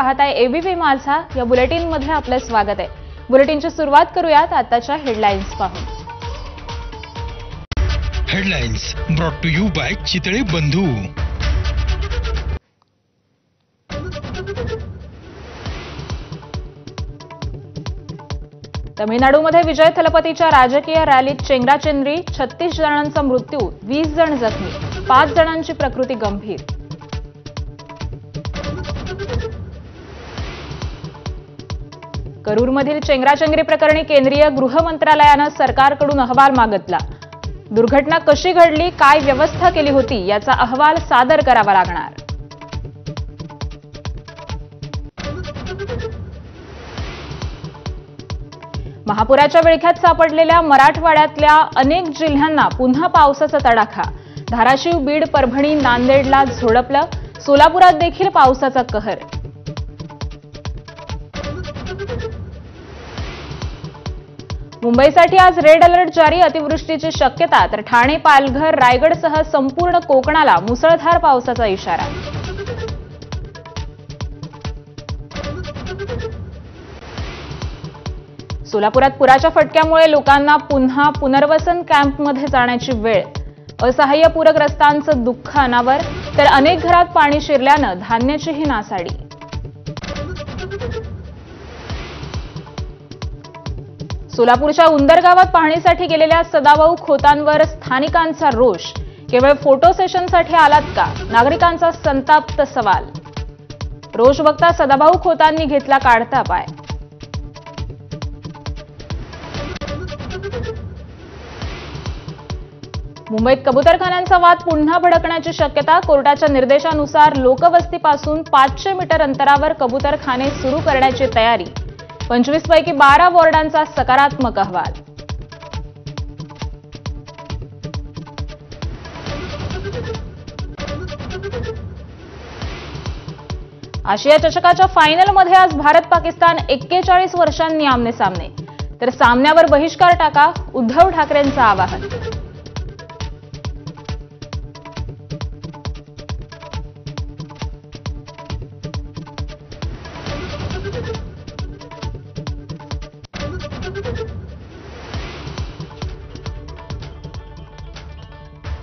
पाहताय एबीपी माझा। या बुलेटिन मध्ये आपले स्वागत आहे। बुलेटिनची सुरुवात करूयात आताच्या हेडलाईन्स पाहून। Headlines brought to you by Chitale Bandhu. तमिळनाडूमध्ये विजय थलपतीच्या राजकीय रॅलीत चेंगराचेंगरी, 36 जणांचा मृत्यू, 20 जण जखमी, 5 जणांची प्रकृती गंभीर। करूरमधील चेंगराचेंगरी प्रकरणी केंद्रीय गृह मंत्रालयाने सरकारकडून अहवाल मागितला। दुर्घटना कशी घडली, काय व्यवस्था केली होती याचा अहवाल सादर करावा लागणार। महापुराच्या विळख्यात सापडलेल्या मराठवाड्यातल्या अनेक जिल्ह्यांना पुन्हा पावसाचा तडाखा। धाराशिव, बीड, परभणी, नांदेडला झोडपलं। सोलापुरात देखील पावसाचा कहर। मुंबईसाठी आज रेड अलर्ट जारी, अतिवृष्टीची शक्यता, तर ठाणे, पालघर, रायगडसह संपूर्ण कोकणाला मुसळधार पावसाचा इशारा। सोलापुरात पुराच्या फटक्यामुळे लोकांना पुन्हा पुनर्वसन कॅम्पमध्ये जाण्याची वेळ। असहाय्य पूरग्रस्तांचं दुःख अनावर, तर अनेक घरात पाणी शिरल्यानं धान्याचीही नासाडी। सोलापूरच्या उंदर गावात पाहणीसाठी गेलेल्या सदाभाऊ खोतांवर स्थानिकांचा रोष। केवळ फोटो सेशनसाठी आलात का, नागरिकांचा संताप्त सवाल। रोष बघता सदाभाऊ खोतांनी घेतला काढता पाय। मुंबईत कबूतरखान्यांचा वाद पुन्हा भडकण्याची शक्यता। कोर्टाच्या निर्देशानुसार लोकवस्तीपासून 500 मीटर अंतरावर कबूतरखाने सुरू करण्याची तयारी। 25 पैकी 12 वॉर्डांचा सकारात्मक अहवाल। आशिया चषकाच्या फायनलमध्ये आज भारत पाकिस्तान 41 वर्षांनी आमने सामने, तर सामन्यावर बहिष्कार टाका, उद्धव ठाकरेंचं आवाहन।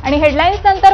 आणि हेडलाईन्स नंतर